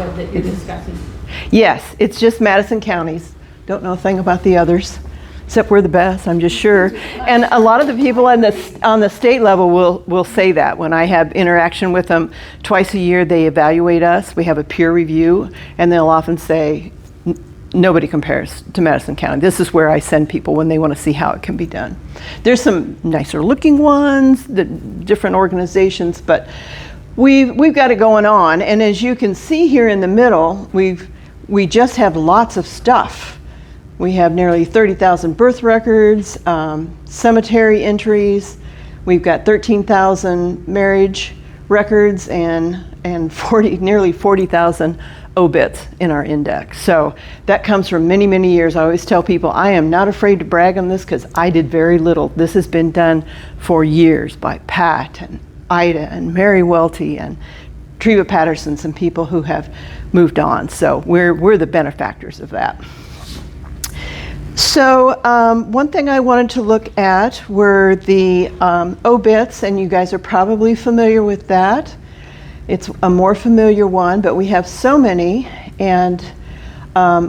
IAGenWeb that you're discussing? Yes, it's just Madison counties. Don't know a thing about the others, except we're the best, I'm just sure. And a lot of the people on the state level will say that. When I have interaction with them twice a year, they evaluate us. We have a peer review, and they'll often say, nobody compares to Madison County. This is where I send people when they want to see how it can be done. There's some nicer looking ones, the different organizations, but we've got it going on. And as you can see here in the middle, we just have lots of stuff. We have nearly 30,000 birth records, cemetery entries. We've got 13,000 marriage records and nearly 40,000 obits in our index. So that comes from many, many years. I always tell people I am not afraid to brag on this because I did very little. This has been done for years by Pat and Ida and Mary Welty and Treva Patterson, some people who have moved on. So we're the benefactors of that. So one thing I wanted to look at were the obits, and you guys are probably familiar with that. It's a more familiar one, but we have so many. And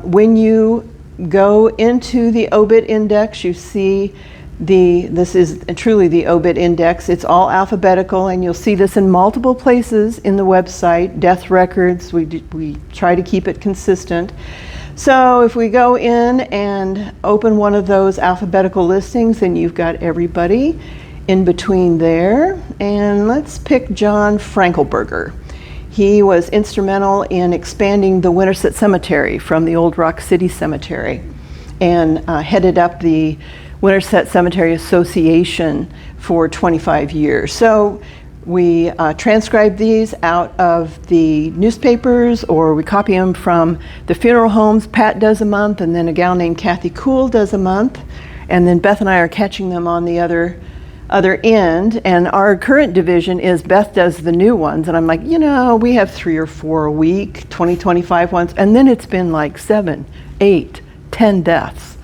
when you go into the obit index, you see this is truly the obit index. It's all alphabetical, and you'll see this in multiple places in the website. Death records, we try to keep it consistent. So if we go in and open one of those alphabetical listings, then you've got everybody in between there. And let's pick John Frankelberger. He was instrumental in expanding the Winterset Cemetery from the Old Rock City Cemetery, and headed up the Winterset Cemetery Association for 25 years. So we transcribe these out of the newspapers, or we copy them from the funeral homes. Pat does a month, and then a gal named Kathy Kuhl does a month, and then Beth and I are catching them on the other end. And our current division is Beth does the new ones, and I'm like, we have 3 or 4 a week, 20, 25 ones, and then it's been like 7, 8, 10 deaths.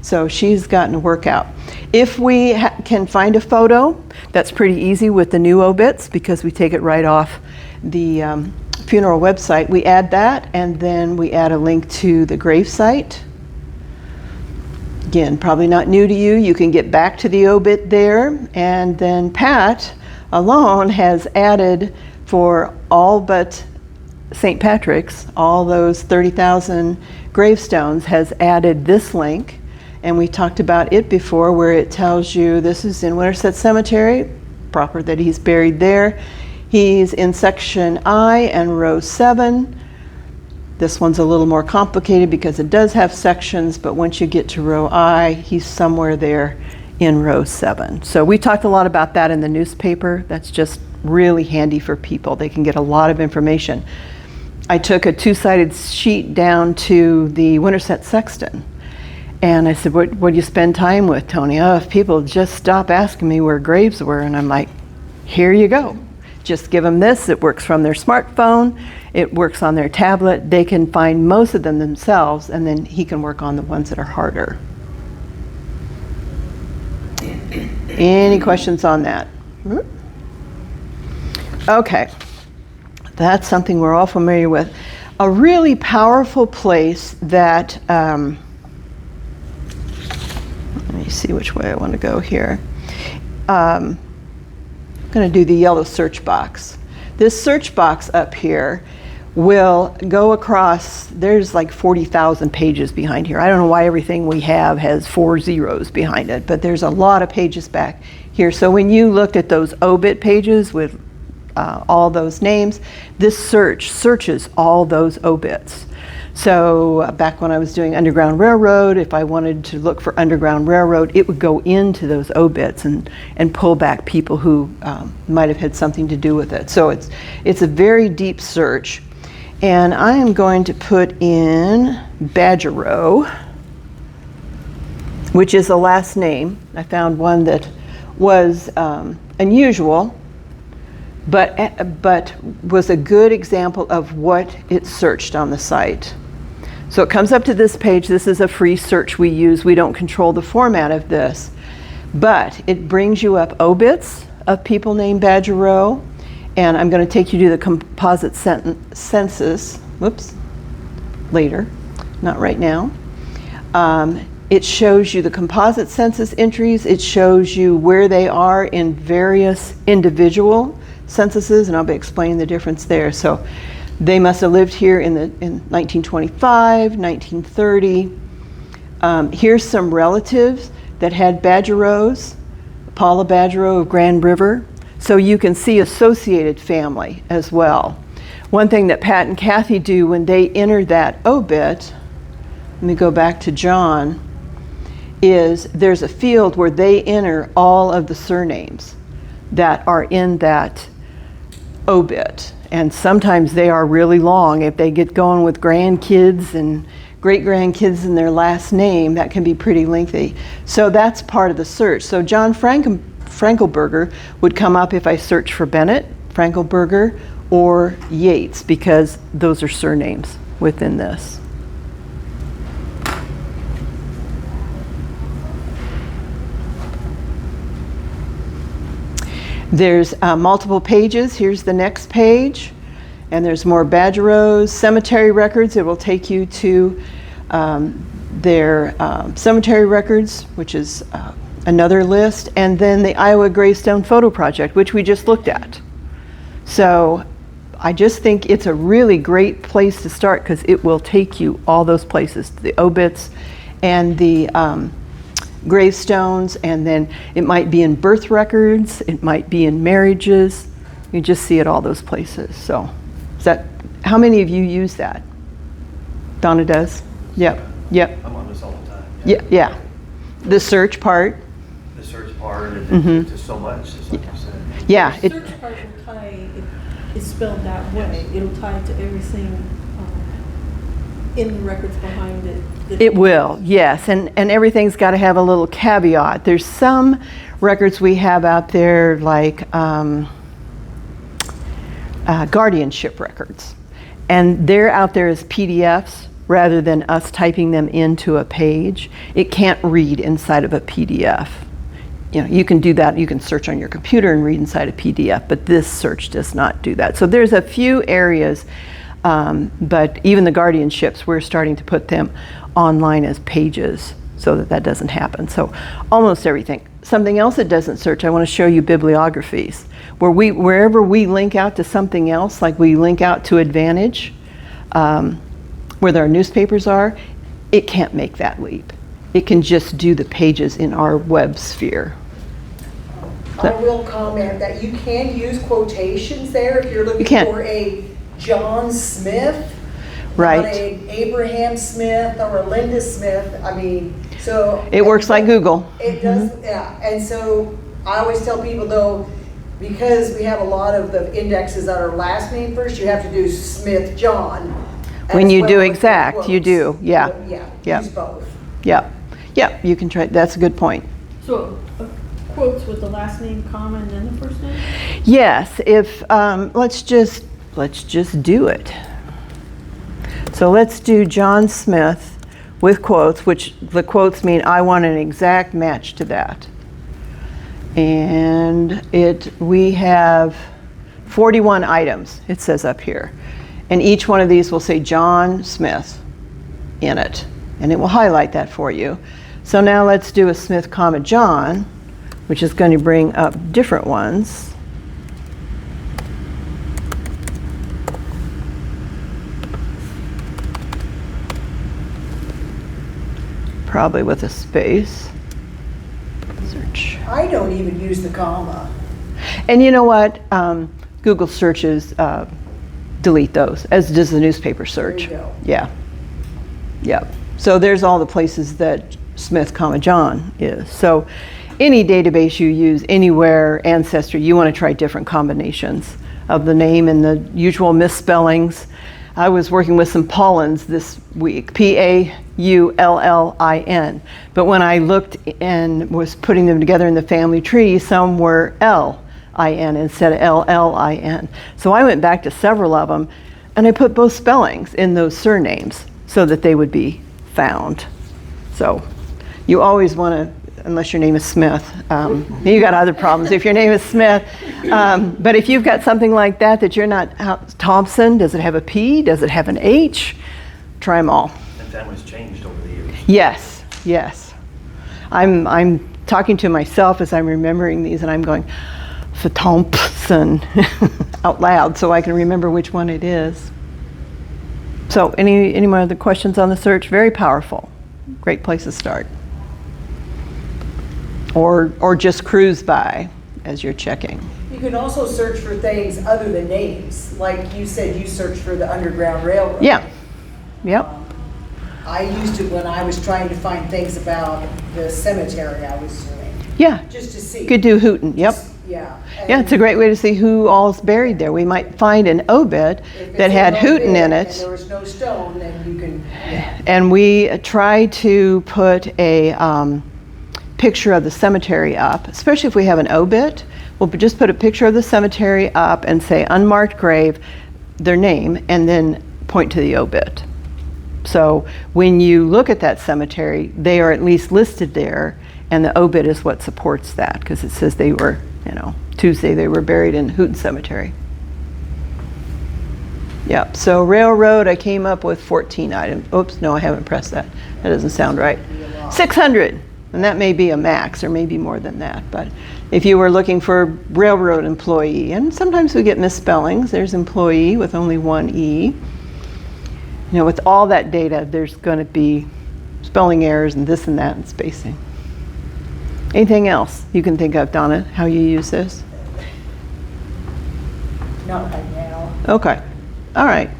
So she's gotten a workout. If we can find a photo, that's pretty easy with the new obits because we take it right off the funeral website. We add that, and then we add a link to the grave site. Again, probably not new to you. You can get back to the obit there. And then Pat alone has added for all but St. Patrick's, all those 30,000 gravestones, has added this link. And we talked about it before, where it tells you this is in Winterset Cemetery, proper that he's buried there. He's in section I and row 7. This one's a little more complicated because it does have sections, but once you get to row I, he's somewhere there in row 7. So we talked a lot about that in the newspaper. That's just really handy for people. They can get a lot of information. I took a 2-sided sheet down to the Winterset Sexton. And I said, what do you spend time with, Tony? Oh, if people just stop asking me where graves were. And I'm like, here you go. Just give them this. It works from their smartphone. It works on their tablet. They can find most of them themselves, and then he can work on the ones that are harder. Any questions on that? Okay. That's something we're all familiar with. A really powerful place that... let me see which way I want to go here. I'm going to do the yellow search box. This search box up here will go across, there's like 40,000 pages behind here. I don't know why everything we have has 4 zeros behind it, but there's a lot of pages back here. So when you looked at those obit pages with all those names, this searches all those obits. So back when I was doing Underground Railroad, if I wanted to look for Underground Railroad, it would go into those obits and pull back people who might have had something to do with it. So it's a very deep search. And I am going to put in Badgerow, which is a last name. I found one that was unusual, but was a good example of what it searched on the site. So it comes up to this page. This is a free search we use. We don't control the format of this, but it brings you up obits of people named Badgerow, and I'm going to take you to the composite census. whoops, later, not right now. It shows you the composite census entries. It shows you where they are in various individual censuses, and I'll be explaining the difference there. So they must have lived here in 1925, 1930. Here's some relatives that had Badgerows, Paula Badgerow of Grand River. So you can see associated family as well. One thing that Pat and Kathy do when they enter that obit, let me go back to John, is there's a field where they enter all of the surnames that are in that obit. And sometimes they are really long. If they get going with grandkids and great-grandkids in their last name, that can be pretty lengthy. So that's part of the search. So John Frankelberger would come up if I search for Bennett, Frankelberger, or Yates, because those are surnames within this. There's multiple pages. Here's the next page. And there's more Badgerows, cemetery records. It will take you to their cemetery records, which is another list. And then the Iowa Gravestone Photo Project, which we just looked at. So I just think it's a really great place to start because it will take you all those places, the obits and the gravestones, and then it might be in birth records, it might be in marriages. You just see it all those places. So is that, how many of you use that? Donna does? Yep. I'm on this all the time. Yeah. The search part. The search part, and just so much, just like you said. Yeah. The search part will tie, it's spelled that way. It'll tie to everything in the records behind it. It will, yes, and everything's got to have a little caveat. There's some records we have out there like guardianship records, and they're out there as PDFs rather than us typing them into a page. It can't read inside of a PDF. You know, you can do that, you can search on your computer and read inside a PDF, but this search does not do that. So there's a few areas, but even the guardianships, we're starting to put them online as pages so that doesn't happen. So almost everything. Something else that doesn't search, I want to show you bibliographies. Wherever we link out to something else, like we link out to Advantage, where their newspapers are, it can't make that leap. It can just do the pages in our web sphere. I will comment that you can use quotations there if you're looking for a John Smith, right? Not a Abraham Smith or a Linda Smith. I mean, so it works like Google. It does, yeah. And so I always tell people though, because we have a lot of the indexes that are last name first, you have to do Smith John. When you do exact, you do, yeah. Use both. Yeah, you can try. That's a good point. So quotes with the last name, comma, and then the first name? Yes, if let's just do it. So let's do John Smith with quotes, which the quotes mean I want an exact match to that. And we have 41 items, it says up here. And each one of these will say John Smith in it. And it will highlight that for you. So now let's do a Smith, comma, John, which is going to bring up different ones. Probably with a space. Search. I don't even use the comma. And you know what? Google searches delete those, as does the newspaper search. There you go. Yeah. So there's all the places that Smith, comma, John is. So any database you use, anywhere, Ancestry, you want to try different combinations of the name and the usual misspellings. I was working with some Paulins this week, P-A-U-L-L-I-N. But when I looked and was putting them together in the family tree, some were L-I-N instead of L-L-I-N. So I went back to several of them, and I put both spellings in those surnames so that they would be found. So you always want to unless your name is Smith. You got other problems if your name is Smith. But if you've got something like that you're not Thompson, does it have a P? Does it have an H? Try them all. And families changed over the years. Yes, yes. I'm talking to myself as I'm remembering these, and I'm going, for Thompson out loud so I can remember which one it is. So any more other questions on the search? Very powerful. Great place to start. Or just cruise by as you're checking. You can also search for things other than names. Like you said, you searched for the Underground Railroad. Yeah. Yep. I used to when I was trying to find things about the cemetery I was doing. Yeah. Just to see. You could do Hooten. Yep. Yeah. Yeah, it's a great way to see who all's buried there. We might find an obit that had Hooten in And it. there was no stone, then you can, yeah. And we try to put a picture of the cemetery up, especially if we have an obit. We'll just put a picture of the cemetery up and say unmarked grave, their name, and then point to the obit. So when you look at that cemetery, they are at least listed there, and the obit is what supports that, because it says they were, Tuesday they were buried in Hooten Cemetery. Yep, so railroad, I came up with 14 items. Oops, no, I haven't pressed that. That doesn't sound right. 600, and that may be a max, or maybe more than that. But if you were looking for railroad employee, and sometimes we get misspellings, there's employee with only one E. With all that data, there's going to be spelling errors and this and that and spacing. Anything else you can think of, Donna, how you use this? Not right now. Okay. All right.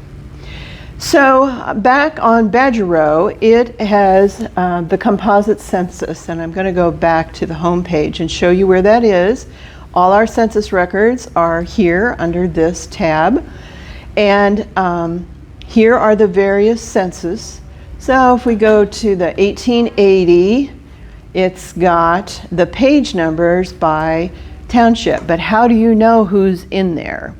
So back on Badger Row, it has the composite census, and I'm going to go back to the home page and show you where that is. All our census records are here under this tab, and here are the various census. So if we go to the 1880, it's got the page numbers by township, but how do you know who's in there?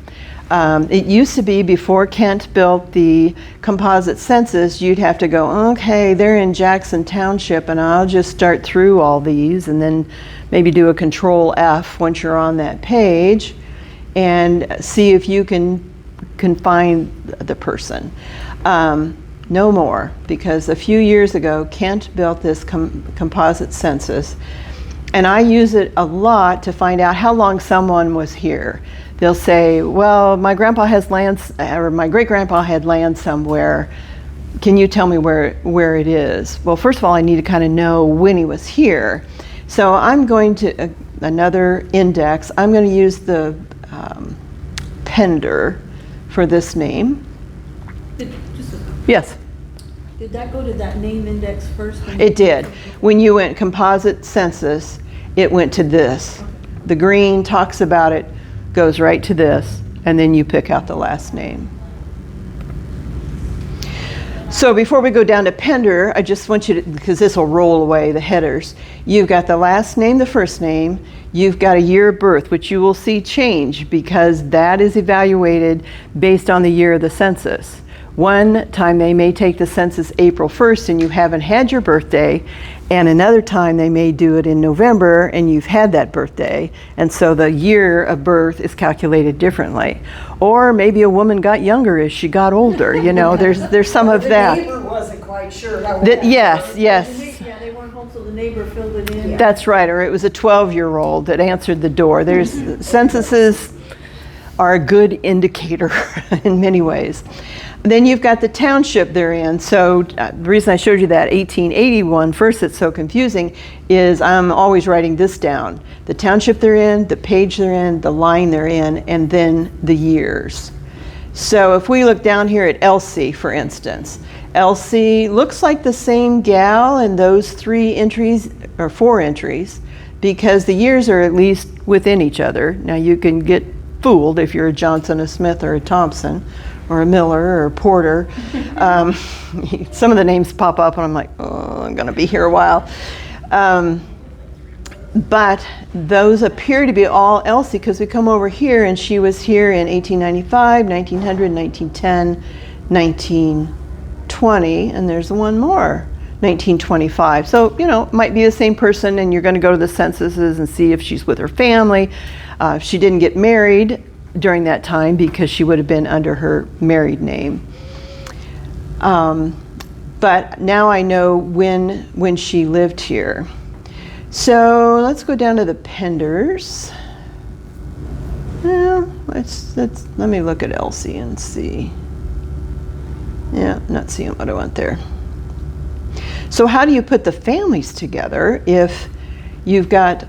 It used to be before Kent built the composite census, you'd have to go, okay, they're in Jackson Township, and I'll just start through all these and then maybe do a Control F once you're on that page and see if you can find the person. No more, because a few years ago, Kent built this composite census, and I use it a lot to find out how long someone was here. They'll say, well, my grandpa has land, or my great-grandpa had land somewhere. Can you tell me where it is? Well, first of all, I need to kind of know when he was here. So I'm going to, another index, I'm going to use the Pender for this name. Yes. Did that go to that name index first? It did. When you went composite census, it went to this. Okay. The green talks about it, goes right to this, and then you pick out the last name. So before we go down to Pender, I just want you to, because this will roll away the headers, you've got the last name, the first name, you've got a year of birth, which you will see change because that is evaluated based on the year of the census. One time they may take the census April 1st and you haven't had your birthday, and another time they may do it in November and you've had that birthday, and so the year of birth is calculated differently. Or maybe a woman got younger as she got older, there's some of that. The neighbor wasn't quite sure how Yes. Yeah, they weren't home, so the neighbor filled it in. That's right, or it was a 12-year-old that answered the door. There's censuses are a good indicator in many ways. Then you've got the township they're in. So the reason I showed you that 1881 first, it's so confusing, is I'm always writing this down. The township they're in, the page they're in, the line they're in, and then the years. So if we look down here at Elsie, for instance, Elsie looks like the same gal in those 3 entries, or 4 entries, because the years are at least within each other. Now you can get fooled if you're a Johnson, a Smith, or a Thompson, or a Miller, or a Porter. Some of the names pop up and I'm like, oh, I'm gonna be here a while. But those appear to be all Elsie because we come over here and she was here in 1895, 1900, 1910, 1920, and there's one more. 1925. So, it might be the same person, and you're going to go to the censuses and see if she's with her family. She didn't get married during that time because she would have been under her married name. But now I know when she lived here. So let's go down to the Penders. Well, let me look at Elsie and see. Yeah, not seeing what I want there. So how do you put the families together if you've got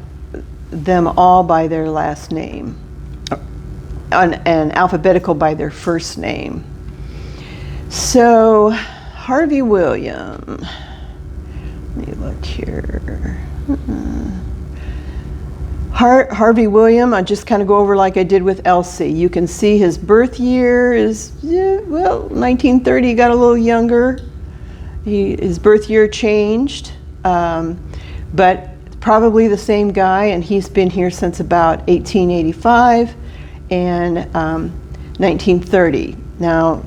them all by their last name and alphabetical by their first name? So Harvey William, let me look here. Harvey William, I just kind of go over like I did with Elsie. You can see his birth year is, 1930, he got a little younger. His birth year changed, but probably the same guy, and he's been here since about 1885 and 1930. Now,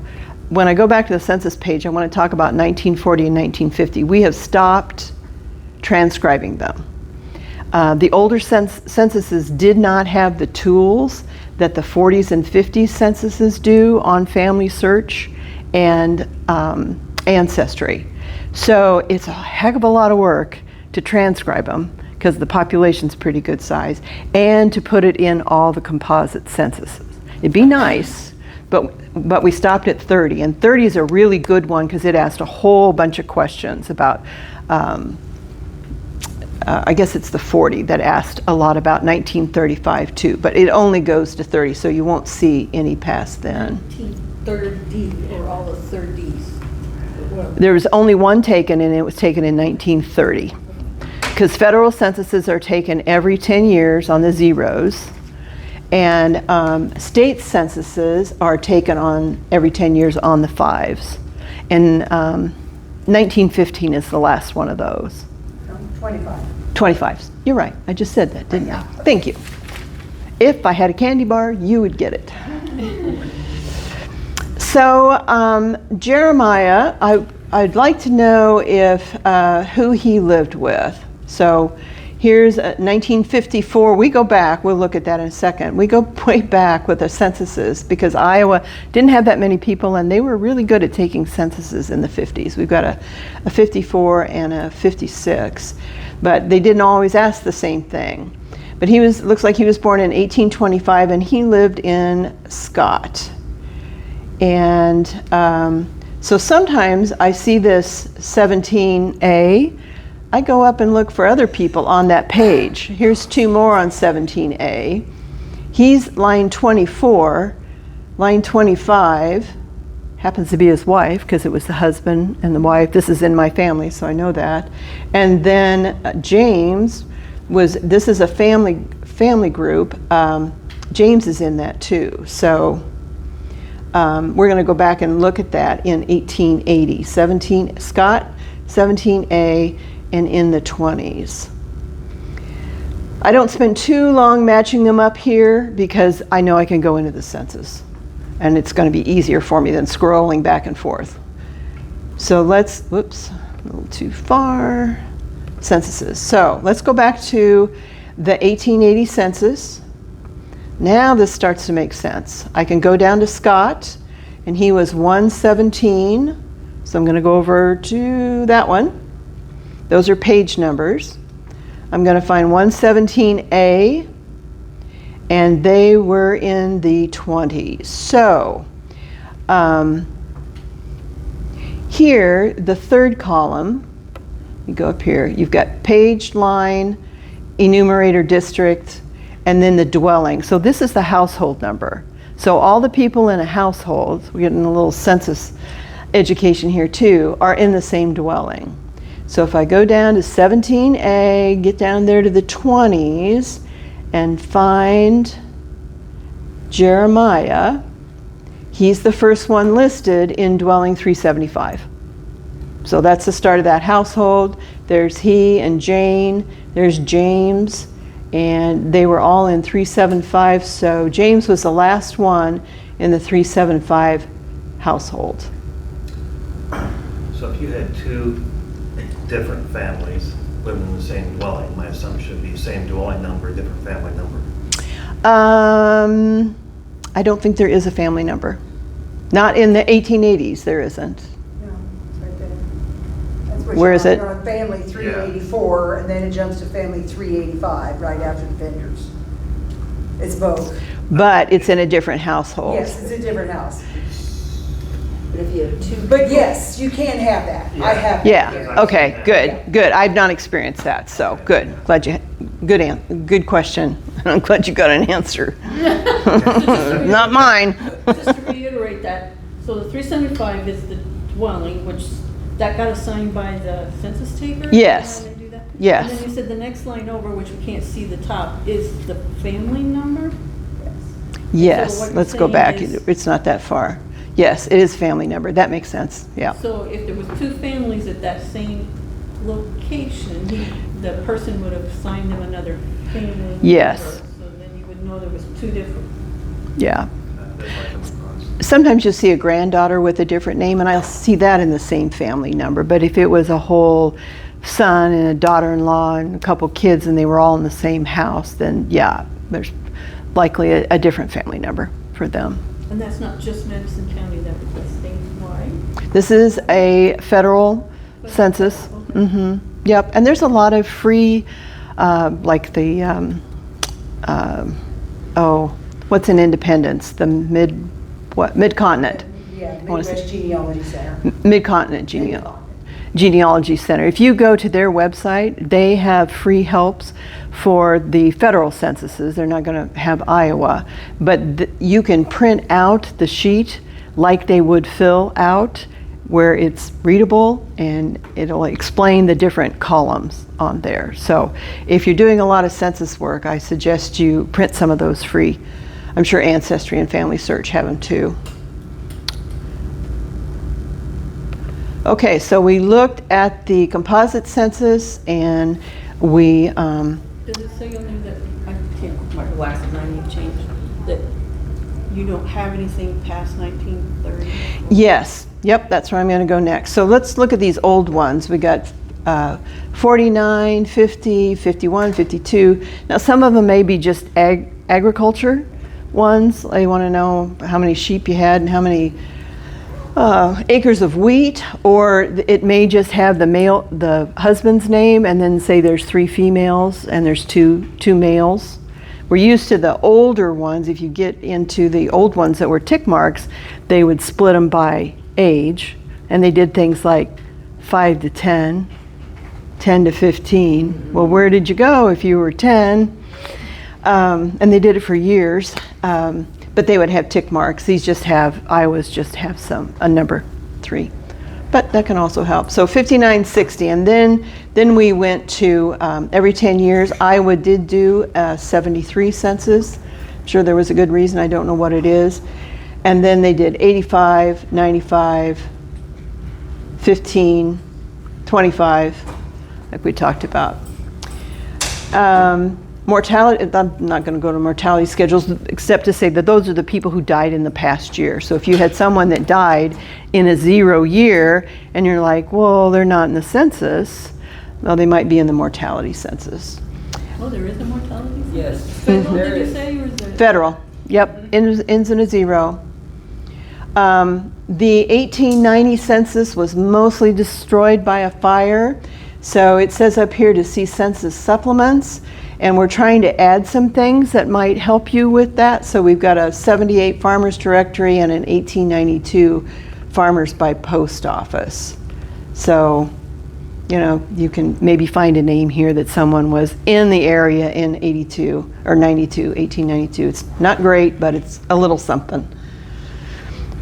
when I go back to the census page, I want to talk about 1940 and 1950. We have stopped transcribing them. The older censuses did not have the tools that the 40s and 50s censuses do on family search and ancestry. So it's a heck of a lot of work to transcribe them because the population's pretty good size, and to put it in all the composite censuses. It'd be nice, but we stopped at 30, and 30 is a really good one because it asked a whole bunch of questions about, I guess it's the 40 that asked a lot about 1935 too, but it only goes to 30, so you won't see any past then. 1930 or all the 30s? There was only one taken, and it was taken in 1930. Because federal censuses are taken every 10 years on the zeros, and state censuses are taken on every 10 years on the fives. And 1915 is the last one of those. 25. 25s. You're right. I just said that, didn't I? Thank you. If I had a candy bar, you would get it. So Jeremiah, I'd like to know if who he lived with. So here's 1954. We go back. We'll look at that in a second. We go way back with the censuses because Iowa didn't have that many people, and they were really good at taking censuses in the 50s. We've got a 54 and a 56, but they didn't always ask the same thing. But looks like he was born in 1825, and he lived in Scott. And so sometimes I see this 17A. I go up and look for other people on that page. Here's two more on 17A. He's line 24. Line 25 happens to be his wife because it was the husband and the wife. This is in my family, so I know that. And then James this is a family group. James is in that too. So we're going to go back and look at that in 1880. Scott, 17A, and in the 20s. I don't spend too long matching them up here because I know I can go into the census, and it's going to be easier for me than scrolling back and forth. So whoops, a little too far. Censuses. So let's go back to the 1880 census. Now this starts to make sense. I can go down to Scott, and he was 117. So I'm going to go over to that one. Those are page numbers. I'm going to find 117A, and they were in the 20s. So here, the third column, you go up here, you've got page, line, enumerator, district, and then the dwelling. So this is the household number. So all the people in a household, we're getting a little census education here too, are in the same dwelling. So if I go down to 17A, get down there to the 20s, and find Jeremiah, he's the first one listed in dwelling 375. So that's the start of that household. There's he and Jane, there's James, and they were all in 375. So James was the last one in the 375 household. So if you had two different families living in the same dwelling, my assumption would be same dwelling number, different family number. I don't think there is a family number. Not in the 1880s, there isn't. No, it's right there. That's what Where you're is on. it? You're on family 384, and then it jumps to family 385 right after the vendors. It's both. But it's in a different household. Yes, it's a different house. But if you have two. But yes, you can have that. I have that Yeah, here. okay, Yeah. good, good. I've not experienced that, so good. Glad you, good question. I'm glad you got an answer. Not mine. Just to reiterate that, so the 375 is the dwelling, which, that got assigned by the census taker? Yes. How they do that? Yes. And then you said the next line over, which we can't see the top, is the family number? Yes, So what let's you're go saying back. is- It's not that far. Yes, it is family number. That makes sense, yeah. So if there was two families at that same location, the person would have assigned them another family number. Yes. So then you would know there was two different. Yeah. That's what I come across. Sometimes you'll see a granddaughter with a different name, and I'll see that in the same family number. But if it was a whole son and a daughter-in-law and a couple kids and they were all in the same house, then yeah, there's likely a different family number for them. And that's not just Madison County, that was statewide? This is a federal census. Okay. Yep, and there's a lot of free, like the, what's in Independence? The Mid-Continent. Yeah, wanna say- Midwest Genealogy Center. Mid-Continent Genealogy Center. If you go to their website, they have free helps for the federal censuses. They're not going to have Iowa, but you can print out the sheet like they would fill out, where it's readable and it'll explain the different columns on there. So if you're doing a lot of census work, I suggest you print some of those free. I'm sure Ancestry and Family Search have them too. Okay, so we looked at the composite census and we, Does it say on there that, I can't, my last 90 changed, that you don't have anything past 1930? yes, yep, that's where I'm going to go next. So let's look at these old ones. We got 49, 50, 51, 52. Now some of them may be just agriculture ones. They want to know how many sheep you had and how many acres of wheat, or it may just have the husband's name and then say there's 3 females and there's two males. We're used to the older ones. If you get into the old ones that were tick marks, they would split them by age, and they did things like 5 to 10, 10 to 15. Well, where did you go if you were 10? And they did it for years. But they would have tick marks. Iowas just have a number 3. But that can also help. So 59, 60, and then we went to every 10 years. Iowa did do a 73 census. I'm sure there was a good reason. I don't know what it is. And then they did 85, 95, 15, 25, like we talked about. Mortality, I'm not going to go to mortality schedules except to say that those are the people who died in the past year. So if you had someone that died in a 0 year and you're like, well, they're not in the census, well, they might be in the mortality census. Oh, there is a mortality? Yes. Federal, There did you is. say, or is it? Federal, yep, ends in a 0. The 1890 census was mostly destroyed by a fire. So it says up here to see census supplements. And we're trying to add some things that might help you with that. So we've got a 78 farmers directory and an 1892 farmers by post office. So, you can maybe find a name here that someone was in the area in 82 or 92, 1892. It's not great, but it's a little something.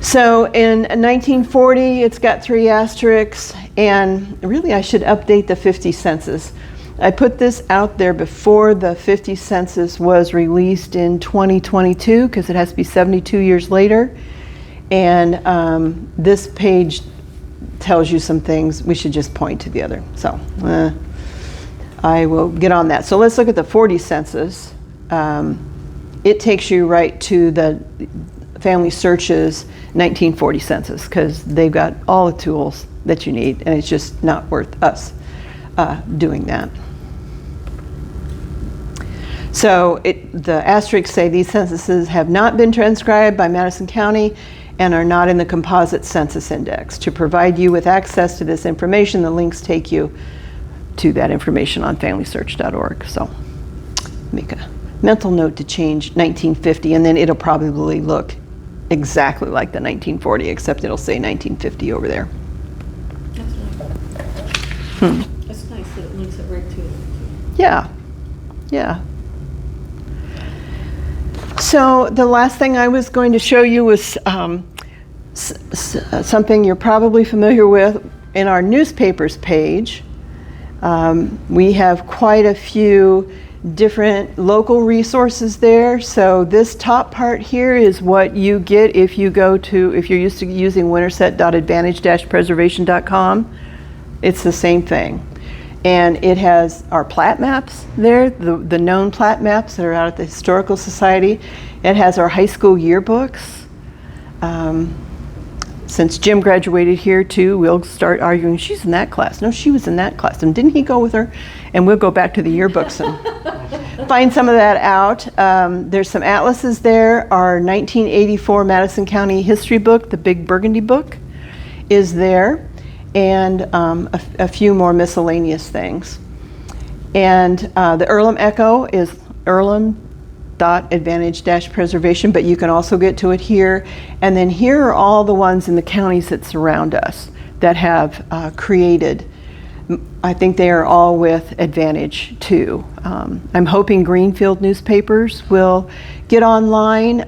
So in 1940, it's got 3 asterisks, and really I should update the 50 census. I put this out there before the 50 census was released in 2022 because it has to be 72 years later. And this page tells you some things. We should just point to the other. So I will get on that. So let's look at the 40 census. It takes you right to Family Search's 1940 census, because they've got all the tools that you need, and it's just not worth us doing that. So the asterisks say these censuses have not been transcribed by Madison County and are not in the composite census index. To provide you with access to this information, the links take you to that information on familysearch.org. So make a mental note to change 1950, and then it'll probably look exactly like the 1940, except it'll say 1950 over there. That's nice. That's nice that it links it right to it. Yeah, yeah. So the last thing I was going to show you was something you're probably familiar with. In our newspapers page, we have quite a few different local resources there. So this top part here is what you get if you go to, if you're used to using winterset.advantage-preservation.com. It's the same thing. And it has our plat maps there, the known plat maps that are out at the Historical Society. It has our high school yearbooks. Since Jim graduated here too, we'll start arguing, she's in that class. No, she was in that class. And didn't he go with her? And we'll go back to the yearbooks and find some of that out. There's some atlases there. Our 1984 Madison County history book, the Big Burgundy book, is there. And a few more miscellaneous things. And the Earlham Echo is earlham.advantage-preservation, but you can also get to it here. And then here are all the ones in the counties that surround us that have created. I think they are all with Advantage too. I'm hoping Greenfield newspapers will get online.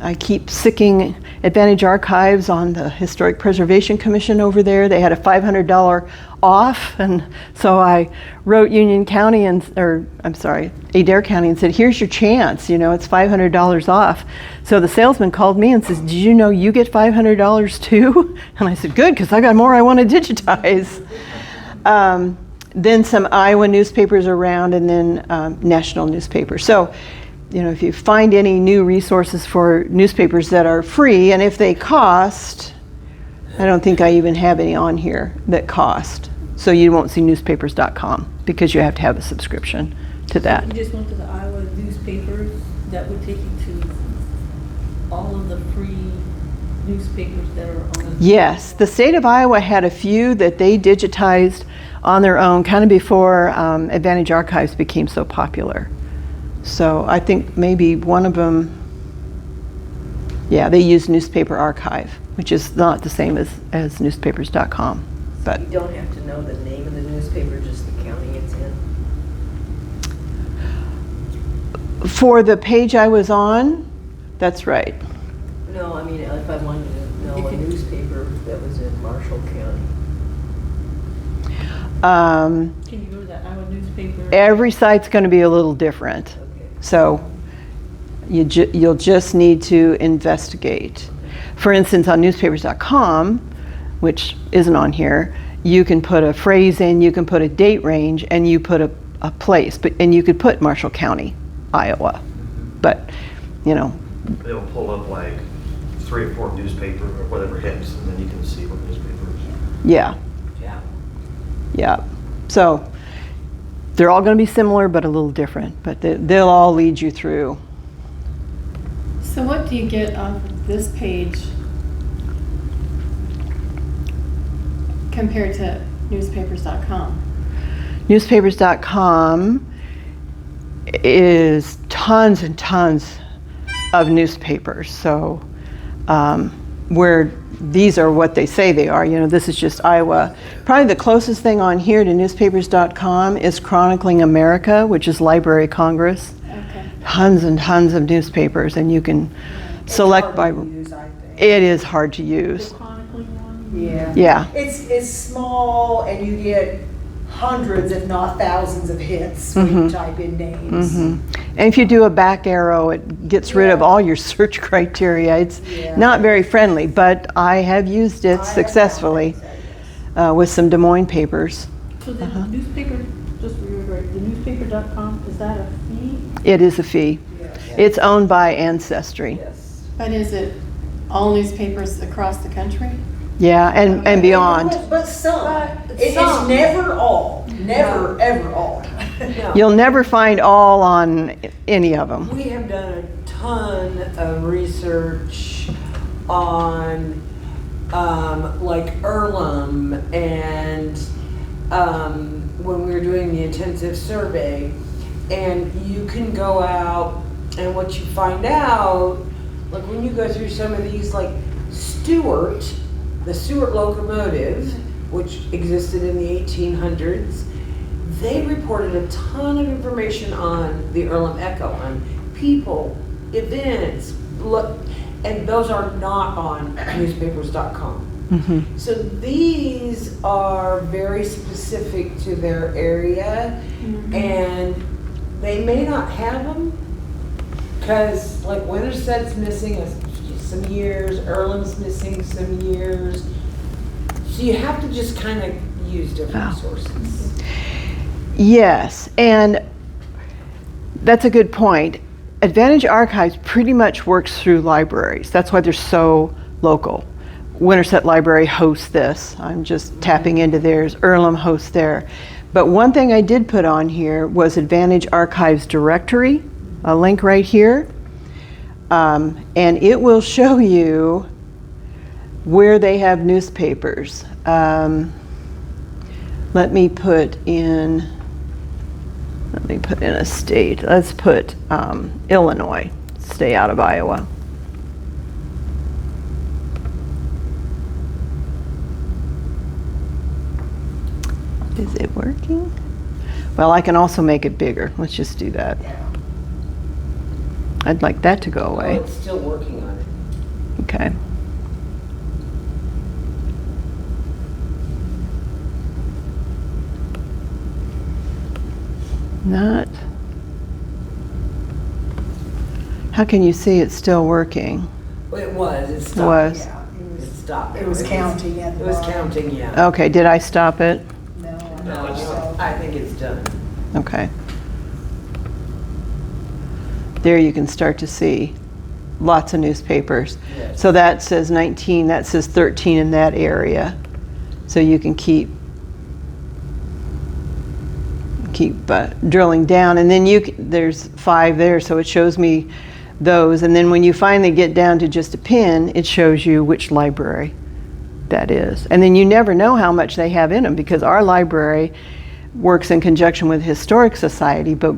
I keep sicking Advantage Archives on the Historic Preservation Commission over there. They had a $500 off, and so I wrote Union County Adair County and said, here's your chance, it's $500 off. So the salesman called me and says, did you know you get $500 too? And I said, good, because I got more I want to digitize. Then some Iowa newspapers around, and then national newspapers. So if you find any new resources for newspapers that are free, and if they cost, I don't think I even have any on here that cost. So you won't see newspapers.com because you have to have a subscription to that. You just went to the Iowa newspapers, that would take you to all of the free newspapers that are on. Yes, the state of Iowa had a few that they digitized on their own kind of before Advantage Archives became so popular. So I think maybe one of them, they use Newspaper Archive, which is not the same as newspapers.com. But You don't have to know the name of the newspaper, just the county it's in. for the page I was on, that's right. No, I mean, if I wanted to know a newspaper that was in Marshall County. Can you go to that Iowa newspaper? Every site's going to be a little different. Okay. So you'll just need to investigate. For instance, on newspapers.com, which isn't on here, you can put a phrase in, you can put a date range, and you put a place, and you could put Marshall County, Iowa. But, you know. It'll pull up like 3 or 4 newspaper or whatever hits, and then you can see what newspapers. Yeah. Yeah. Yeah. So they're all going to be similar, but a little different. But they'll all lead you through. So what do you get off this page compared to newspapers.com? Newspapers.com is tons and tons of newspapers. So where these are what they say they are, you know, this is just Iowa. Probably the closest thing on here to newspapers.com is Chronicling America, which is Library of Congress. Okay. Tons and tons of newspapers, and you can select by. It is hard to use. The chronicling one? Yeah. Yeah. It's small, and you get hundreds, if not thousands, of hits when you type in names. And if you do a back arrow, it gets rid of all your search criteria. It's not very friendly, but I have used it successfully with some Des Moines papers. So the newspaper, just to reiterate, the newspaper.com, is that a fee? It is a fee. Yes. It's owned by Ancestry. Yes. But is it all newspapers across the country? Yeah, and beyond. But some. But It's some. never all, never, ever all. No. You'll never find all on any of them. We have done a ton of research on, like Earlham and, when we were doing the intensive survey. And you can go out and what you find out, like when you go through some of these, like the Stewart locomotive, which existed in the 1800s, they reported a ton of information on the Earlham Echo, on people, events, and those are not on newspapers.com. Mm-hmm. So these are very specific to their area, and they may not have them because, like, Winterset's missing some years, Earlham's missing some years. So you have to just kind of use different sources. Yes, and that's a good point. Advantage Archives pretty much works through libraries. That's why they're so local. Winterset Library hosts this. I'm just tapping into theirs. Earlham hosts there. But one thing I did put on here was Advantage Archives directory, a link right here. And it will show you where they have newspapers. Let me put in a state. Let's put Illinois. Stay out of Iowa. Is it working? Well, I can also make it bigger. Let's just do that. I'd like that to go Oh, away. it's still working on it. Okay. Not. How can you see it's still working? Well, it was. It stopped. Was. Yeah, It stopped. it was counting at It the was bottom. counting, yeah. Okay, did I stop it? No, I No, don't think so. I think it's done. Okay. There you can start to see lots of newspapers. Yes. So that says 19, that says 13 in that area. So you can keep drilling down, and then there's 5 there, so it shows me those. And then when you finally get down to just a pin, it shows you which library that is. And then you never know how much they have in them, because our library works in conjunction with Historic Society, but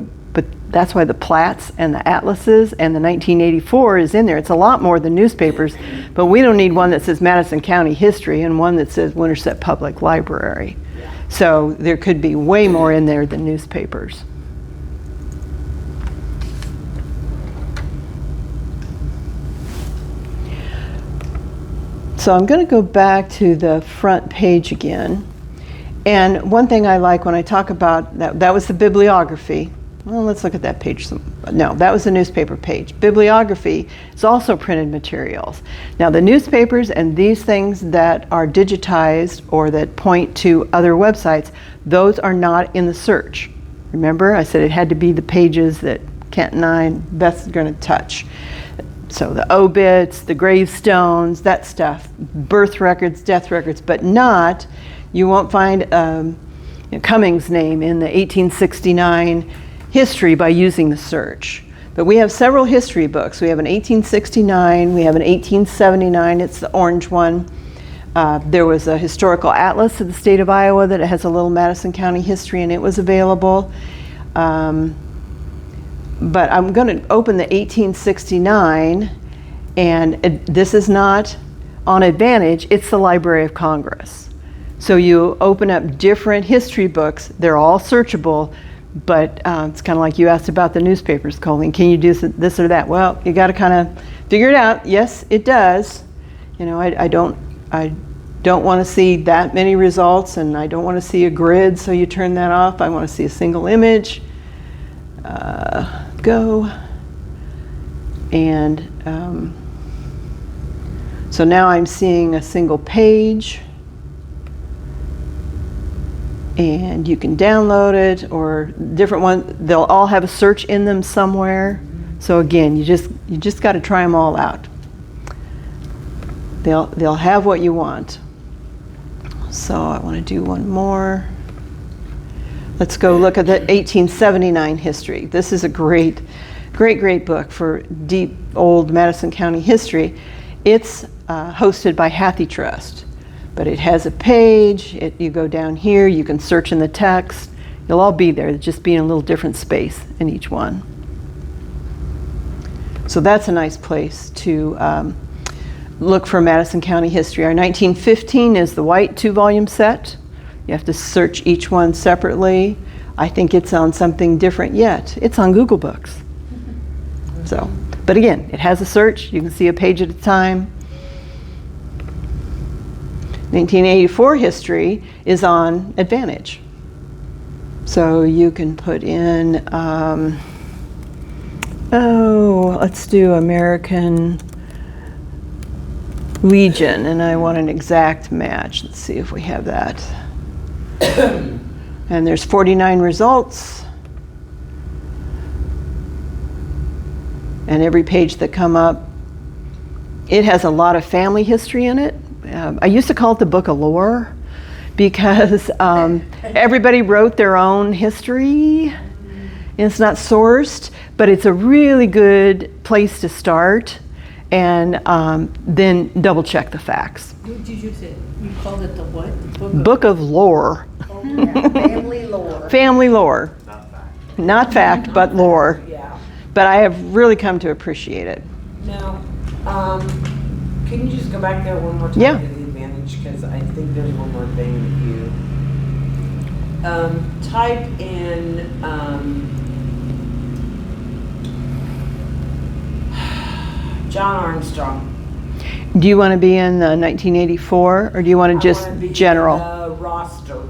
that's why the Platts and the Atlases and the 1984 is in there. It's a lot more than newspapers, but we don't need one that says Madison County History and one that says Winterset Public Library. So there could be way more in there than newspapers. So I'm going to go back to the front page again. And one thing I like when I talk about that was the bibliography. Well, let's look at that page. No, that was the newspaper page. Bibliography is also printed materials. Now, the newspapers and these things that are digitized or that point to other websites, those are not in the search. Remember, I said it had to be the pages that Kent and I and Beth's going to touch. So the obits, the gravestones, that stuff, birth records, death records, but not, you won't find Cummings' name in the 1869 history by using the search. But we have several history books. We have an 1869, we have an 1879, it's the orange one. There was a historical atlas of the state of Iowa that has a little Madison County history, and it was available. But I'm going to open the 1869, and this is not on Advantage, it's the Library of Congress. So you open up different history books, they're all searchable, but it's kind of like you asked about the newspapers, Colleen. Can you do this or that? Well, you got to kind of figure it out. Yes, it does. You know, I don't want to see that many results, and I don't want to see a grid, so you turn that off. I want to see a single image. Go. And so now I'm seeing a single page. And you can download it, or different ones. They'll all have a search in them somewhere. So again, you just got to try them all out. They'll have what you want. So I want to do one more. Let's go look at the 1879 history. This is a great book for deep old Madison County history. It's hosted by Hattie Trust, but it has a page. You go down here, you can search in the text. You'll all be there, just be in a little different space in each one. So that's a nice place to look for Madison County history. Our 1915 is the white 2-volume set. You have to search each one separately. I think it's on something different yet. It's on Google Books. So, but again, it has a search. You can see a page at a time. 1984 history is on Advantage. So you can put in, let's do American Legion, and I want an exact match. Let's see if we have that. And there's 49 results. And every page that come up, it has a lot of family history in it. I used to call it the Book of Lore because everybody wrote their own history. And it's not sourced, but it's a really good place to start, and then double check the facts. What did you say? You called it the what? Book of Lore. Oh, yeah, family lore. Family lore. Not fact. Not fact, but lore. Yeah. But I have really come to appreciate it. Now, can you just go back there one more time Yeah. to the Advantage? Because I think there's one more thing that you type in. John Armstrong. Do you want to be in 1984, or do you want to just I wanna be general? in the roster.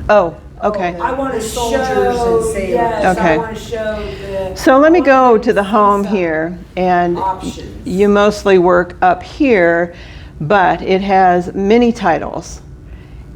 Oh, okay. I want to The soldiers show. and sailors. Yes, Okay. I want to show the. So let me go to the some home here, and options. you mostly work up here, but it has many titles.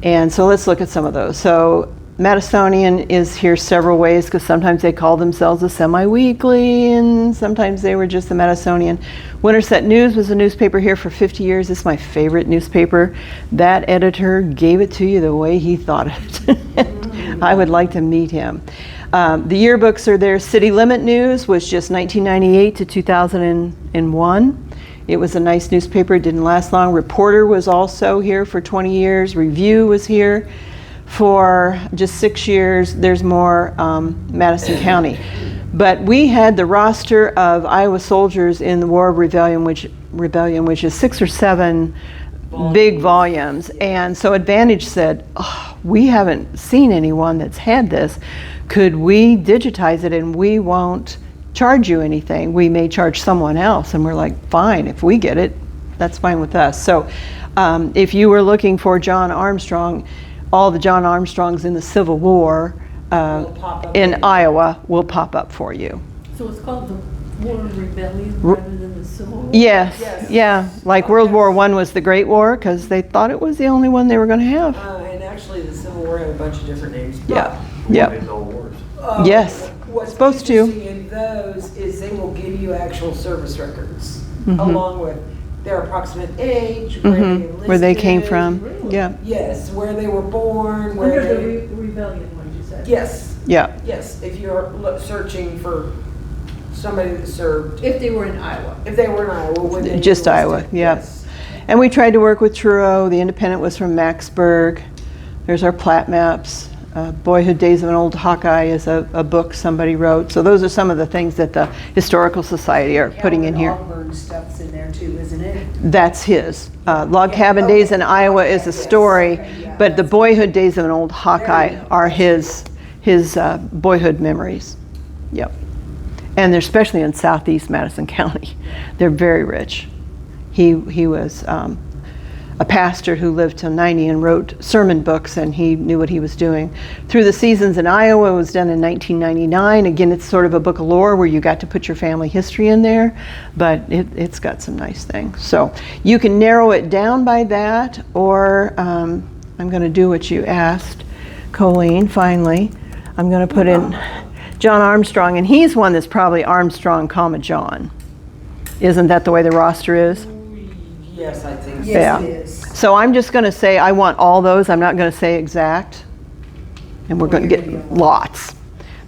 And so let's look at some of those. So Madisonian is here several ways, because sometimes they call themselves a semi-weekly, and sometimes they were just the Madisonian. Winterset News was a newspaper here for 50 years. It's my favorite newspaper. That editor gave it to you the way he thought it. I would like to meet him. The yearbooks are there. City Limit News was just 1998 to 2001. It was a nice newspaper. It didn't last long. Reporter was also here for 20 years. Review was here for just 6 years. There's more Madison County. But we had the roster of Iowa soldiers in the War of Rebellion, which is 6 or 7 big volumes. And so Advantage said, oh, we haven't seen anyone that's had this. Could we digitize it, and we won't charge you anything? We may charge someone else. And we're like, fine, if we get it, that's fine with us. So if you were looking for John Armstrong, all the John Armstrongs in the Civil War Will pop up in in- Iowa will pop up for you. So it's called the War of Rebellion rather than the Civil War? Yes, Yes. yeah. Like World War I was the Great War, because they thought it was the only one they were going to have. And actually, the Civil War had a bunch of different names. Yeah, In yeah. no wars. Yes, What's supposed to. interesting in those is they will give you actual service records Mhm. along with their approximate age, where they Where they came enlisted. from. Really? Yeah, Yes, where they were born, where Under the they. rebellion, what you said? Yes, yeah. yes. If you're searching for somebody that served, If they were in Iowa. if they were in Iowa, when they Just enlisted, Iowa, yeah. yes. And we tried to work with Truro. The Independent was from Maxburg. There's our plat maps. Boyhood Days of an Old Hawkeye is a book somebody wrote. So those are some of the things that the Historical Society are putting in here. Auburn stuff's in there too, isn't it? That's his. Log Cabin Days in Iowa is a story, but the Boyhood Days of an Old Hawkeye are his boyhood memories. Yep. And they're especially in southeast Madison County. They're very rich. He was a pastor who lived till 90 and wrote sermon books, and he knew what he was doing. Through the Seasons in Iowa was done in 1999. Again, it's sort of a book of lore where you got to put your family history in there, but it's got some nice things. So you can narrow it down by that, or I'm going to do what you asked, Colleen, finally. I'm going to put in John Armstrong, and he's one that's probably Armstrong, comma, John. Isn't that the way the roster is? Yes, I think so. Yes, it Yeah. is. So I'm just going to say I want all those. I'm not going to say exact. And we're going to get lots.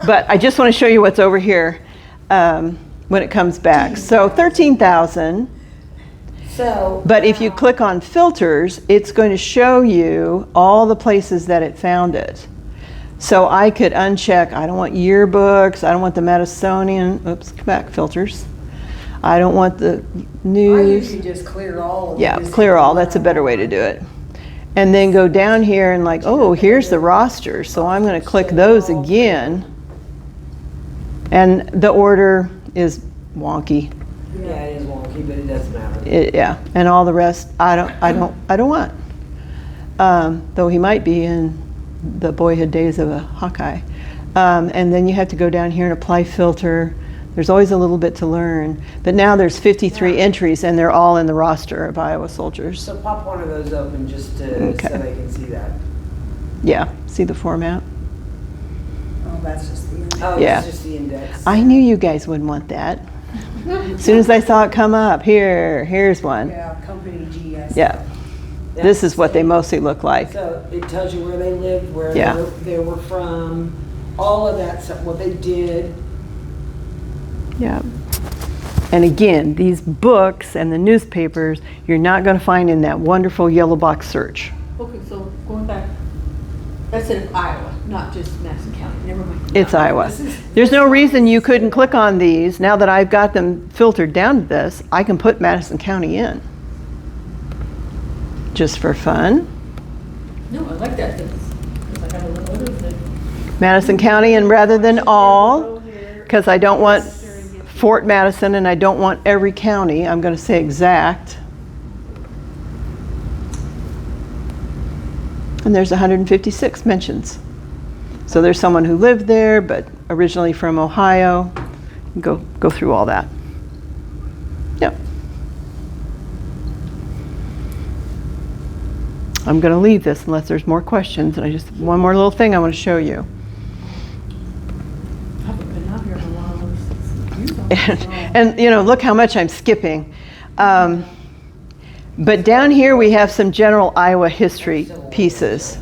But I just want to show you what's over here when it comes back. So 13,000. So. But if you click on filters, it's going to show you all the places that it found it. So I could uncheck, I don't want yearbooks, I don't want the Madisonian, oops, come back, filters. I don't want the I news. usually just clear all of it. Yeah, clear all, that's a better way to do it. And then go down here and like, oh, here's the roster. So I'm going to click those again. And the order is wonky. Yeah, it is wonky, but it doesn't matter. Yeah, and all the rest, I don't want. Though he might be in the boyhood days of a Hawkeye. And then you have to go down here and apply filter. There's always a little bit to learn. But now there's 53 entries and they're all in the roster of Iowa soldiers. So pop one of those open just to, Okay. so they can see that. Yeah, see the format? Oh, that's just the end. Oh, Yeah. it's just the index. I knew you guys wouldn't want that. As soon as I saw it come up, here's one. Yeah, company GS. Yeah, this is what they mostly look like. So it tells you where they lived, where Yeah. they were from, all of that stuff, what they did. Yeah. And again, these books and the newspapers, you're not going to find in that wonderful yellow box search. Okay, so going back, that's in Iowa, not just Madison County, never mind. It's Iowa. This is- There's no reason you couldn't click on these. Now that I've got them filtered down to this, I can put Madison County in. Just for fun. No, I like that, because I got a little bit of it. Madison County and rather than all, because I don't want Fort Madison and I don't want every county, I'm going to say exact. And there's 156 mentions. So there's someone who lived there, but originally from Ohio. Go through all that. Yep. I'm going to leave this unless there's more questions. And one more little thing I want to show you. I haven't been out here in a while. And you know, look how much I'm skipping. But down here we have some general Iowa history pieces.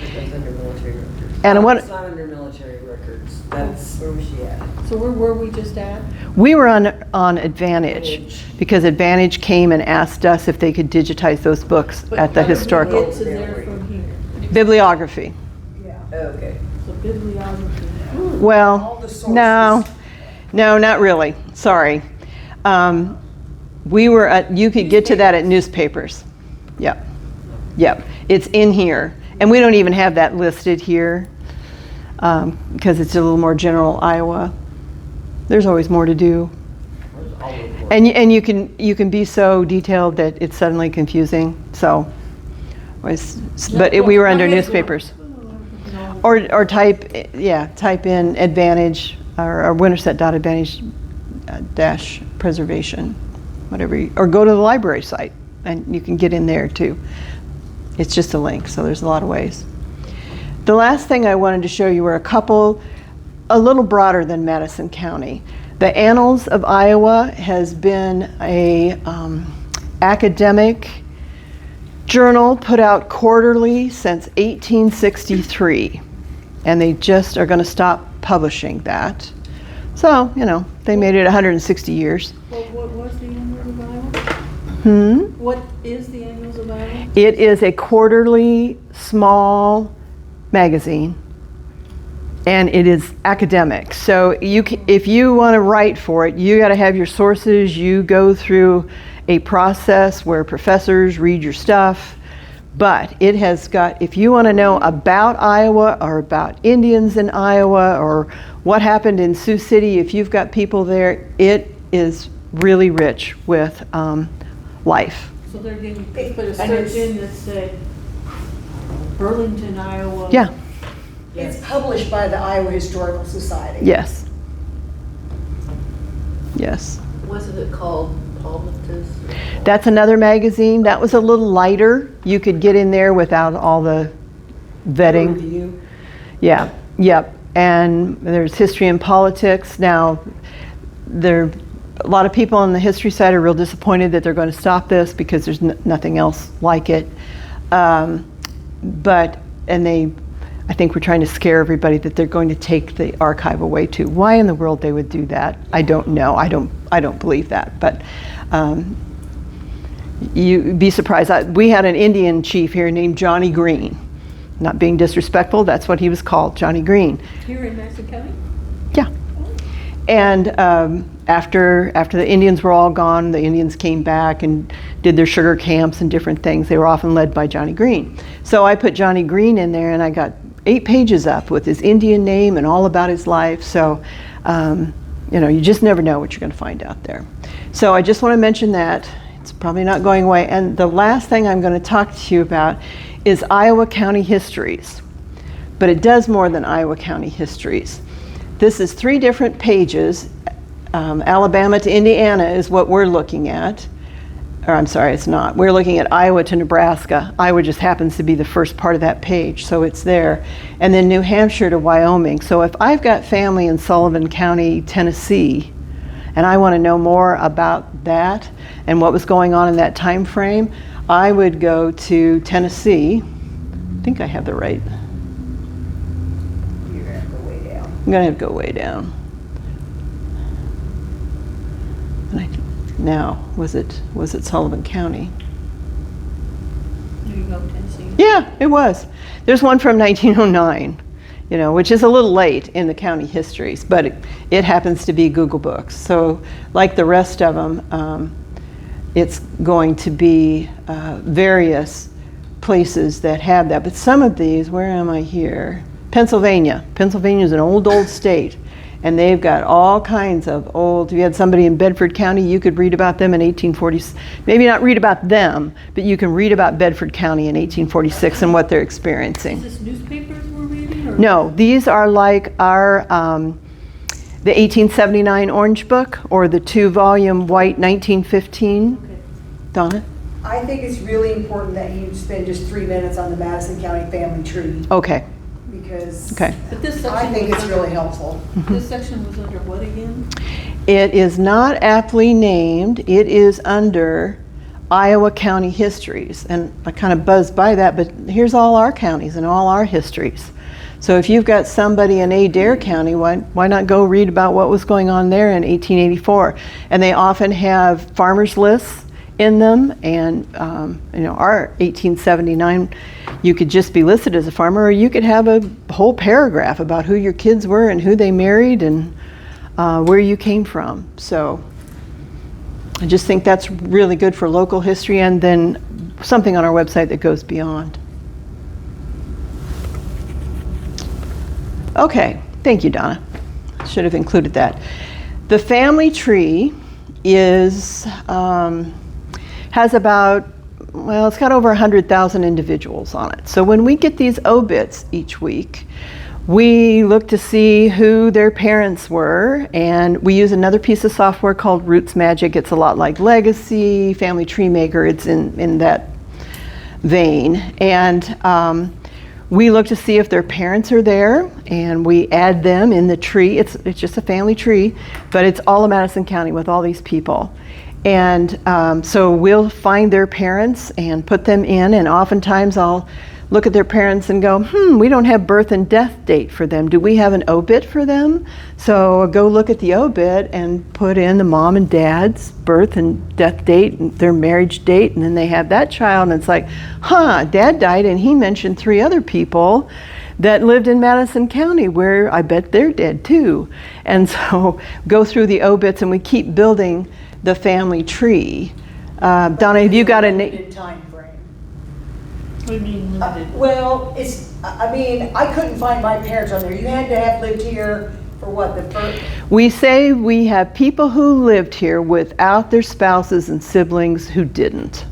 It goes under military records. And No, what- it's not under military records. That's where was she at? So where were we just at? We were on Advantage because Advantage came and asked us if they could digitize those books at the historical It's in there from here. bibliography. Yeah. Okay. So bibliography. All Well, the sources. no, not really. Sorry. We were at, you could get to that at newspapers. Yep. It's in here. And we don't even have that listed here because it's a little more general Iowa. There's always more to do. Where's all the work? And you can be so detailed that it's suddenly confusing. So, we were under newspapers. Or type in Advantage or Winterset.Advantage dash preservation, whatever, or go to the library site and you can get in there too. It's just a link, so there's a lot of ways. The last thing I wanted to show you were a little broader than Madison County. The Annals of Iowa has been a academic journal put out quarterly since 1863, and they just are going to stop publishing that. So, you know, they made it 160 years. Well, what was the Annals of Iowa? What is the Annals of Iowa? It is a quarterly, small magazine, and it is academic. So if you want to write for it, you got to have your sources. You go through a process where professors read your stuff. But it has got, if you want to know about Iowa or about Indians in Iowa or what happened in Sioux City, if you've got people there, it is really rich with life. So they're going to put a And search it's- in that said Burlington, Iowa. Yeah, It's published by the Iowa Historical Society. yes. Wasn't it called Palmitus? That's another magazine. That was a little lighter. You could get in there without all the vetting. Review. Yeah, yep. And there's history and politics. Now, a lot of people on the history side are real disappointed that they're going to stop this because there's nothing else like it. I think we're trying to scare everybody that they're going to take the archive away too. Why in the world they would do that, I don't know. I don't believe that. But you'd be surprised. We had an Indian chief here named Johnny Green. Not being disrespectful, that's what he was called, Johnny Green. Here in Madison County? Yeah. And after the Indians were all gone, the Indians came back and did their sugar camps and different things. They were often led by Johnny Green. So I put Johnny Green in there, and I got 8 pages up with his Indian name and all about his life. So, you just never know what you're going to find out there. So I just want to mention that. It's probably not going away. And the last thing I'm going to talk to you about is Iowa County Histories. But it does more than Iowa County Histories. This is 3 different pages. Alabama to Indiana is what we're looking at. Or I'm sorry, it's not. We're looking at Iowa to Nebraska. Iowa just happens to be the first part of that page, so it's there. And then New Hampshire to Wyoming. So if I've got family in Sullivan County, Tennessee, and I want to know more about that and what was going on in that time frame, I would go to Tennessee. I think I have the right. You're gonna have to go way down. I'm going to have to go way down. Now, was it Sullivan County? There you go, Tennessee. Yeah, it was. There's one from 1909, which is a little late in the county histories, but it happens to be Google Books. So like the rest of them, it's going to be various places that have that. But some of these, where am I here? Pennsylvania. Pennsylvania is an old state. And they've got all kinds of old, if you had somebody in Bedford County, you could read about them in 1840, maybe not read about them, but you can read about Bedford County in 1846 and what they're experiencing. Is this newspapers we're reading? Or? No, these are like our, the 1879 Orange Book or the 2-volume white 1915. Okay. Donna? I think it's really important that you spend just 3 minutes on the Madison County family tree, Okay, because okay. But this section I think was it's under- really helpful. This section was under what again? It is not aptly named. It is under Iowa County Histories. And I kind of buzzed by that, but here's all our counties and all our histories. So if you've got somebody in Adair County, why not go read about what was going on there in 1884? And they often have farmers lists in them, and our 1879, you could just be listed as a farmer, or you could have a whole paragraph about who your kids were and who they married and where you came from. So I just think that's really good for local history, and then something on our website that goes beyond. Okay, thank you, Donna. Should have included that. The family tree is has about, well, it's got over 100,000 individuals on it. So when we get these obits each week, we look to see who their parents were, and we use another piece of software called Roots Magic. It's a lot like Legacy, Family Tree Maker. It's in that vein. And we look to see if their parents are there, and we add them in the tree. It's just a family tree, but it's all of Madison County with all these people. And so we'll find their parents and put them in, and oftentimes I'll look at their parents and go, we don't have birth and death date for them. Do we have an obit for them? So I'll go look at the obit and put in the mom and dad's birth and death date and their marriage date, and then they have that child, and it's like, dad died and he mentioned 3 other people that lived in Madison County where I bet they're dead too. And so go through the obits and we keep building the family tree. Donna, have you got a limited time frame? What do you mean limited? Well, I couldn't find my parents on there. You had to have lived here for what, the first? We say we have people who lived here without their spouses and siblings who didn't.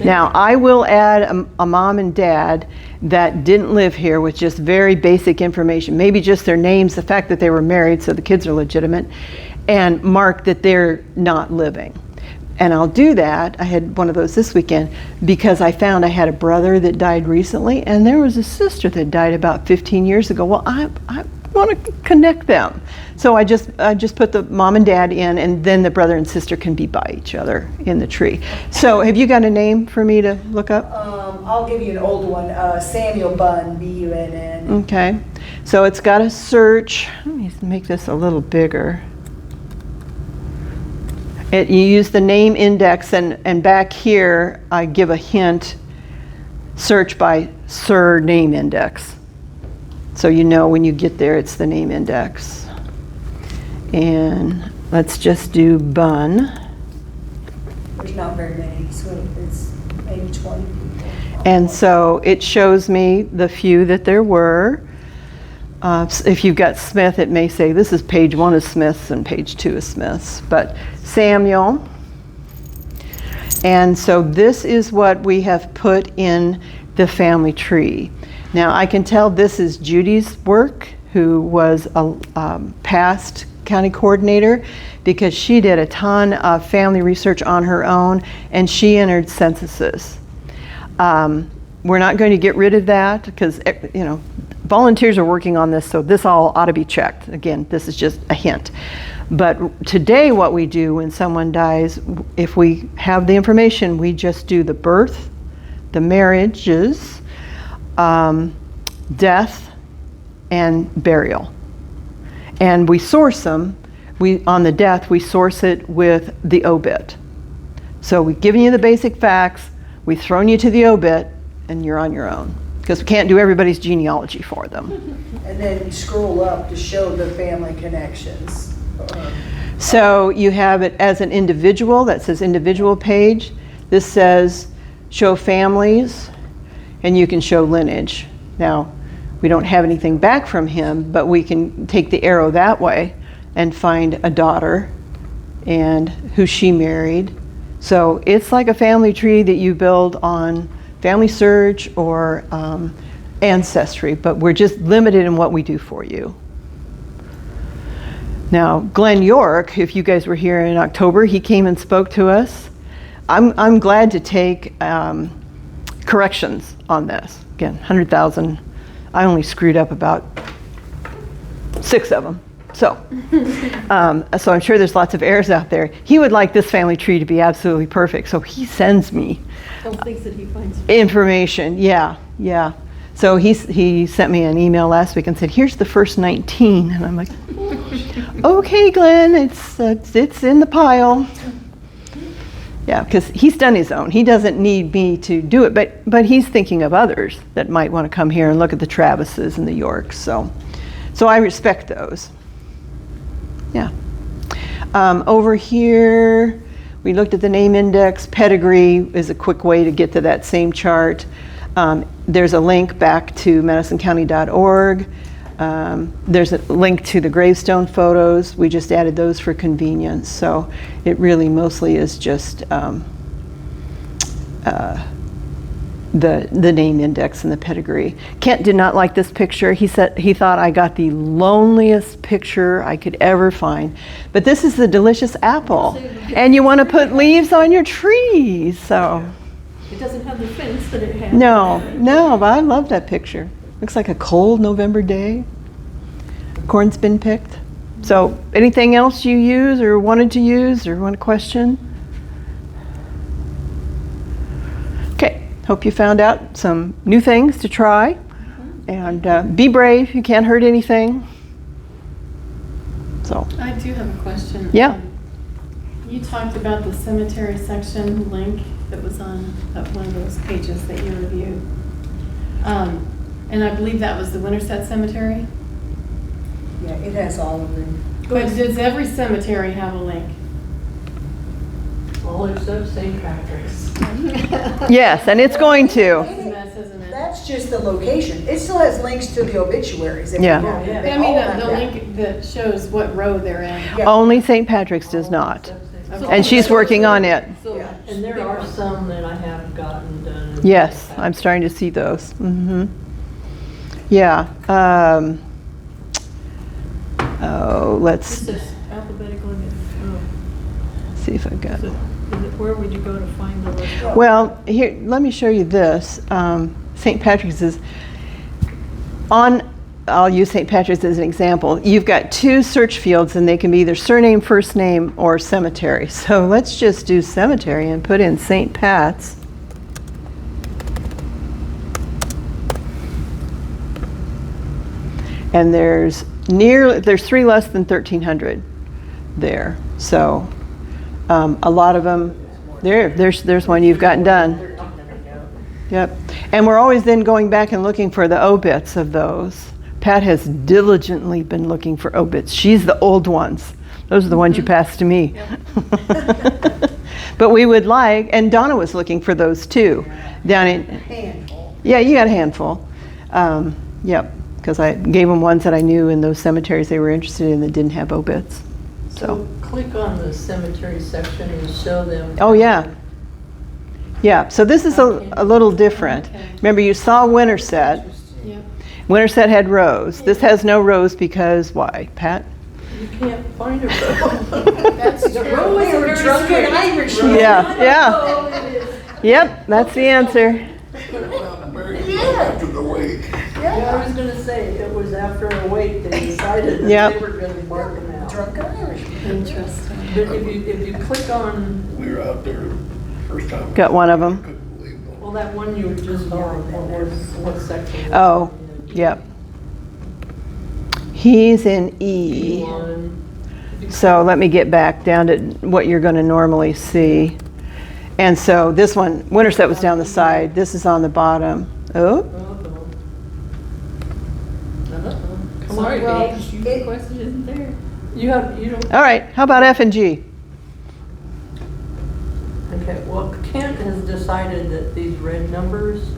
Now, I will add a mom and dad that didn't live here with just very basic information, maybe just their names, the fact that they were married so the kids are legitimate, and mark that they're not living. And I'll do that. I had one of those this weekend because I found I had a brother that died recently, and there was a sister that died about 15 years ago. Well, want to connect them. So I just put the mom and dad in, and then the brother and sister can be by each other in the tree. So have you got a name for me to look up? I'll give you an old one, Samuel Bunn, B-U-N-N. Okay, so it's got a search. Let me make this a little bigger. You use the name index, and back here I give a hint, search by surname index. So you know when you get there it's the name index. And let's just do Bunn. There's not very many, so it's maybe 20 people. And so it shows me the few that there were. If you've got Smith, it may say this is page 1 of Smith's and page 2 of Smith's. But Samuel. And so this is what we have put in the family tree. Now I can tell this is Judy's work, who was a past county coordinator, because she did a ton of family research on her own, and she entered censuses. We're not going to get rid of that because, you know, volunteers are working on this, so this all ought to be checked. Again, this is just a hint. But today what we do when someone dies, if we have the information, we just do the birth, the marriages, death, and burial. And we source them. On the death, we source it with the obit. So we've given you the basic facts, we've thrown you to the obit, and you're on your own. Because we can't do everybody's genealogy for them. And then you scroll up to show the family connections. So you have it as an individual, that says individual page. This says show families, and you can show lineage. Now, we don't have anything back from him, but we can take the arrow that way and find a daughter and who she married. So it's like a family tree that you build on Family Search or Ancestry, but we're just limited in what we do for you. Now, Glenn York, if you guys were here in October, he came and spoke to us. I'm glad to take corrections on this. Again, 100,000. I only screwed up about 6 of them. So I'm sure there's lots of errors out there. He would like this family tree to be absolutely perfect, so he sends me Things that he finds. information. Yeah. So he sent me an email last week and said, here's the first 19. And I'm like, okay, Glenn, it's in the pile. Yeah, because he's done his own. He doesn't need me to do it, but he's thinking of others that might want to come here and look at the Travises and the Yorks. So I respect those. Yeah. Over here, we looked at the name index. Pedigree is a quick way to get to that same chart. There's a link back to madisoncounty.org. There's a link to the gravestone photos. We just added those for convenience. So it really mostly is just the name index and the pedigree. Kent did not like this picture. He said he thought I got the loneliest picture I could ever find. But this is the delicious apple. And you want to put leaves on your trees. So It doesn't have the fence that it has. no, but I love that picture. Looks like a cold November day. Corn's been picked. So anything else you use or wanted to use or want to question? Okay, hope you found out some new things to try. And be brave, you can't hurt anything. So, I do have a question. Yeah. You talked about the cemetery section link that was on one of those pages that you reviewed. And I believe that was the Winterset Cemetery. Yeah, it has all of them. But does every cemetery have a link? All except St. Patrick's. yes, and it's going to. It's a mess, isn't it? That's just the location. It still has links to the obituaries. if you Yeah. want. But They I mean, all have the that. link that shows what row they're in. Yeah. Only St. Patrick's does not. Okay. And she's working on it. So, and there are some that I have gotten done. Yes, I'm starting to see those. Yeah. Let's This is alphabetical. see if I've got So it. where would you go to find the list? Well, here, let me show you this. St. Patrick's is on I'll use St. Patrick's as an example. You've got 2 search fields and they can be either surname, first name, or cemetery. So let's just do cemetery and put in St. Pat's. And there's 3 less than 1,300 there. So a lot of them, there's one you've gotten done. Yep. And we're always then going back and looking for the obits of those. Pat has diligently been looking for obits. She's the old ones. Those are the ones you passed to me. But we would like, and Donna was looking for those too. Down in, Handful. yeah, you got a handful. Yep, because I gave them ones that I knew in those cemeteries they were interested in that didn't have obits. So click on the cemetery section and show them. Oh, yeah. Yeah, so this is a little different. Okay. Remember, you saw Winterset. Yep. Winterset had rows. This has no rows because why, Pat? You can't find a row. That's The true. row is They were very drunk straight. and Irish. Yeah, yeah. Yep, that's the answer. After the wake. Yeah, I was gonna say, it was after a wait, they decided that Yep. they were gonna mark them out. Drunk and Irish. Interesting. But if you click on, We were out there first time. Got one of 'em. Couldn't believe it. well, that one you were just on, what section? Oh, yep. He's in E. E1. So let me get back down to what you're going to normally see. And so this one, Winterset was down the side. This is on the bottom. Oh, Come Sorry, on, well, Paige, you requested isn't there. you don't, all right. How about F and G? okay, well, Kent has decided that these red numbers,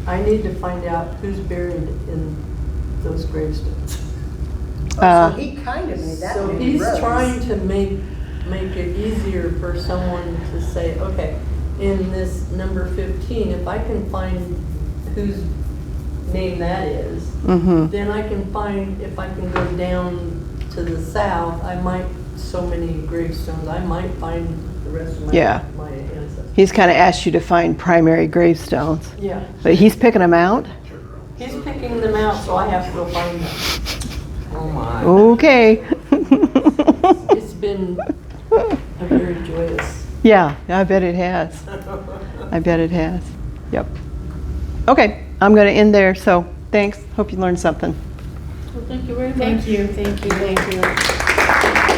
I need to find out who's buried in those gravestones. Uh, So he kind of made that So many he's rows. trying to make it easier for someone to say, okay, in this number 15, if I can find whose name that is, Mm-hmm. then I can find, if I can go down to the south, I might, so many gravestones, I might find the rest of Yeah. my ancestors. He's kind of asked you to find primary gravestones, Yeah, but he's picking them out. he's picking them out, so I have to go find them. Oh my. Okay. It's been a very joyous. Yeah, I bet it has. I bet it has. Yep. Okay, I'm going to end there. So thanks. Hope you learned something. Well, thank you very much. Thank you, thank you, thank you.